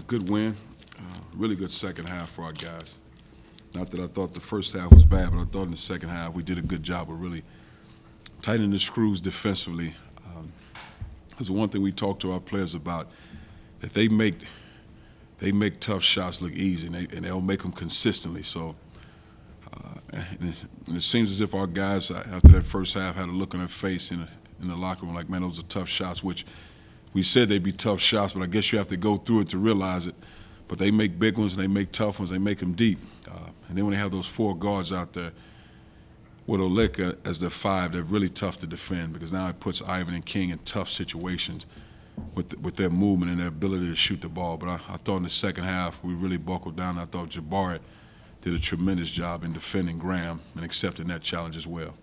Good win. Really good second half for our guys. Not that I thought the first half was bad, but I thought in the second half we did a good job of really tightening the screws defensively. Because the one thing we talk to our players about, that they make tough shots look easy, and they'll make them consistently. So, and it seems as if our guys after that first half had a look on their face in the locker room like, man, those are tough shots. Which we said they'd be tough shots, but I guess you have to go through it to realize it. But they make big ones, and they make tough ones, they make them deep. And then when they have those four guards out there with Oleka as their five, they're really tough to defend, because now it puts Ivan and King in tough situations with their movement and their ability to shoot the ball. But I thought in the second half we really buckled down. I thought Jabari did a tremendous job in defending Graham and accepting that challenge as well.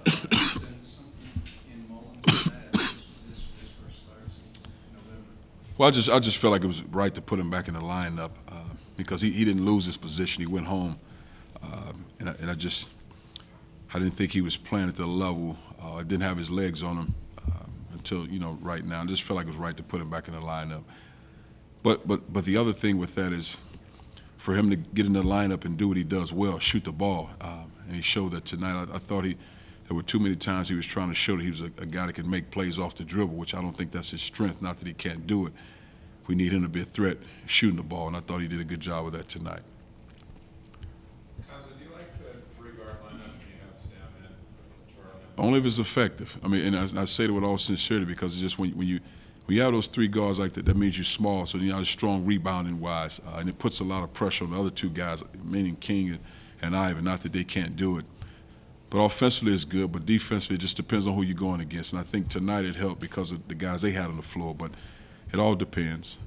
Did you sense something in Mullins that this was his first start since November? Well, I just felt like it was right to put him back in the lineup because he didn't lose his position. He went home, and I didn't think he was playing at the level. I didn't have his legs on him until right now. I just felt like it was right to put him back in the lineup. But the other thing with that is for him to get in the lineup and do what he does well, shoot the ball, and he showed that tonight. I thought there were too many times he was trying to show that he was a guy that could make plays off the dribble, which I don't think that's his strength. Not that he can't do it. We need him to be a threat shooting the ball, and I thought he did a good job with that tonight. Cuonzo, do you like the three-guard lineup when you have Sam and Charlie? Only if it's effective. I mean, and I say that with all sincerity, because it's just when you have those three guards like that, that means you're small, so you're not as strong rebounding-wise, and it puts a lot of pressure on the other two guys, meaning King and Ivan. Not that they can't do it. But offensively it's good, but defensively it just depends on who you're going against. And I think tonight it helped because of the guys they had on the floor, but it all depends.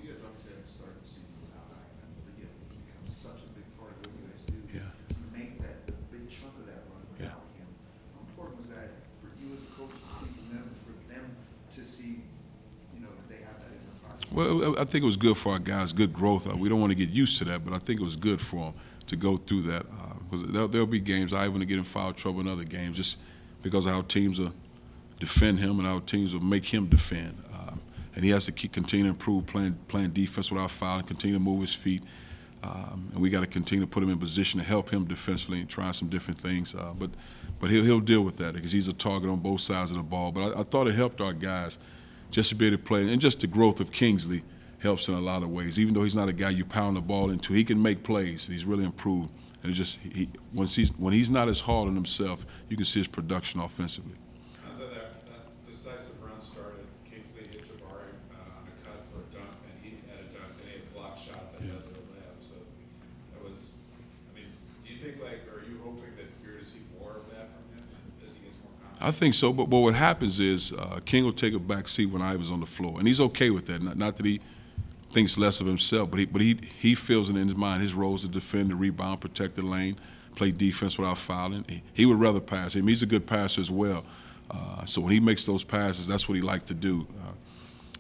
You guys obviously haven't started the season without Ivan, but yet he's become such a big part of what you guys do. Yeah. You make that a big chunk of that run without him. How important was that for you as a coach to see from them, for them to see, that they have that in their pocket? Well, I think it was good for our guys, good growth. We don't want to get used to that, but I think it was good for them to go through that. Because there'll be games, Ivan will get in foul trouble in other games, just because of how teams will defend him and how teams will make him defend. And he has to continue to improve playing defense without fouling, continue to move his feet. And we got to continue to put him in position to help him defensively and try some different things. But he'll deal with that because he's a target on both sides of the ball. But I thought it helped our guys just to be able to play. And just the growth of Kingsley helps in a lot of ways. Even though he's not a guy you pound the ball into, he can make plays. He's really improved. And it just when he's not as hard on himself, you can see his production offensively. Cuonzo, that decisive run started. Kingsley hit Jabari on a cut for a dunk, and he had a dunk, and he had a block shot that led to a layup. So that was, do you think, are you hoping that you're going to see more of that from him as he gets more confident? I think so, but what happens is King will take a back seat when Ivan's on the floor, and he's okay with that. Not that he thinks less of himself, but he feels it in his mind. His role is to defend, the rebound, protect the lane, play defense without fouling. He would rather pass. He's a good passer as well. So when he makes those passes, that's what he likes to do.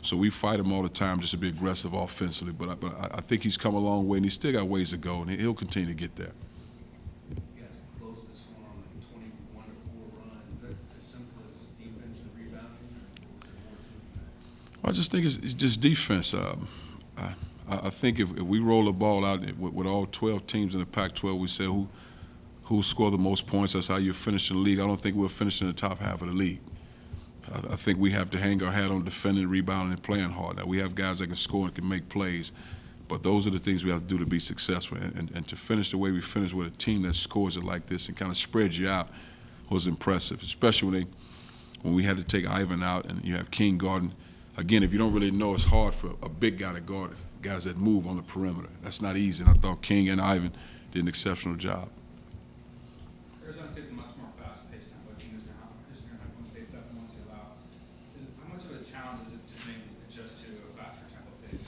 So we fight him all the time just to be aggressive offensively. But I think he's come a long way, and he's still got ways to go, and he'll continue to get there. You guys closed this one on a 21-4 run. Is that as simple as defense and rebounding, or was there more to it? Well, I just think it's just defense. I think if we roll the ball out with all 12 teams in the Pac-12, we say who scored the most points, that's how you finish in the league. I don't think we'll finish in the top half of the league. I think we have to hang our hat on defending, rebounding, and playing hard. Now, we have guys that can score and can make plays, but those are the things we have to do to be successful. And to finish the way we finished with a team that scores it like this and kind of spreads you out was impressive, especially when we had to take Ivan out and you have King guarding. Again, if you don't really know, it's hard for a big guy to guard it, guys that move on the perimeter. That's not easy, and I thought King and Ivan did an exceptional job. Arizona State's a much more fast-paced now, but teams are not just going to have one state that once they allow. How much of a challenge is it to make adjust to a faster tempo pace?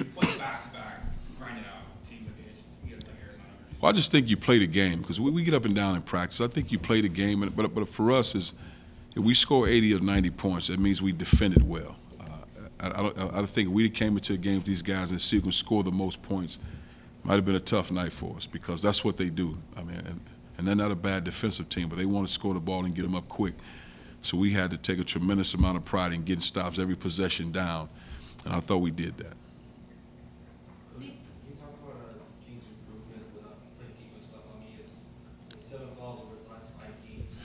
You play back-to-back, grind it out, teams like Arizona. Well, I just think you play the game because we get up and down in practice. I think you play the game, but for us is. If we score 80 or 90 points, that means we defended well. I think if we came into a game with these guys and see who can score the most points, it might have been a tough night for us because that's what they do. And they're not a bad defensive team, but they want to score the ball and get them up quick. So we had to take a tremendous amount of pride in getting stops every possession down, and I thought we did that. Can you talk about King's improvement without playing defense stuff? I mean, it's 7 fouls over his last 5 games.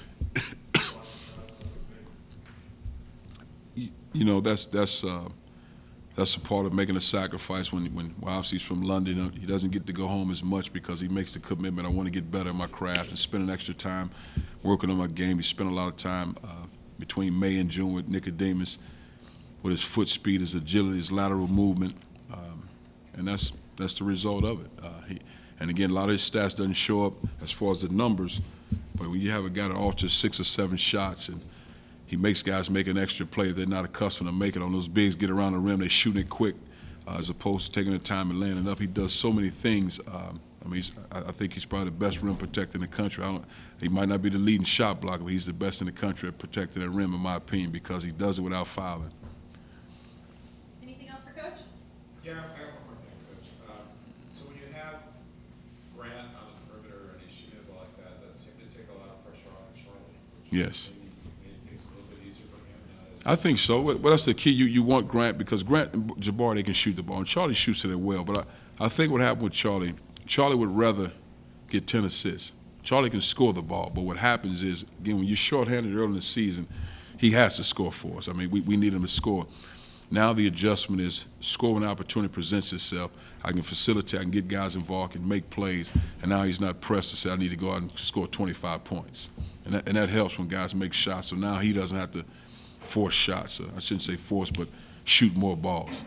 You know, that's a part of making a sacrifice when obviously he's from London. He doesn't get to go home as much because he makes the commitment. I want to get better at my craft and spending extra time working on my game. He spent a lot of time between May and June with Nicodemus with his foot speed, his agility, his lateral movement, and that's the result of it. And again, a lot of his stats doesn't show up as far as the numbers, but when you have a guy that alters 6 or 7 shots and he makes guys make an extra play they're not accustomed to making on those bigs, get around the rim, they shoot it quick as opposed to taking the time and landing up. He does so many things. I mean, I think he's probably the best rim protector in the country. He might not be the leading shot blocker, but he's the best in the country at protecting that rim, in my opinion, because he does it without fouling. Anything else for Coach? Yeah, I have one more thing, Coach. So when you have Grant on the perimeter and he's shooting a ball like that, that seemed to take a lot of pressure off of Charlie. Yes. Maybe things a little bit easier for him now. I think so. But that's the key. You want Grant because Grant and Jabbar, they can shoot the ball, and Charlie shoots it well. But I think what happened with Charlie would rather get 10 assists. Charlie can score the ball, but what happens is, again, when you're shorthanded early in the season, he has to score for us. I mean, we need him to score. Now the adjustment is score when the opportunity presents itself. I can facilitate, I can get guys involved, can make plays, and now he's not pressed to say I need to go out and score 25 points. And that helps when guys make shots. So now he doesn't have to force shots. I shouldn't say force, but shoot more balls.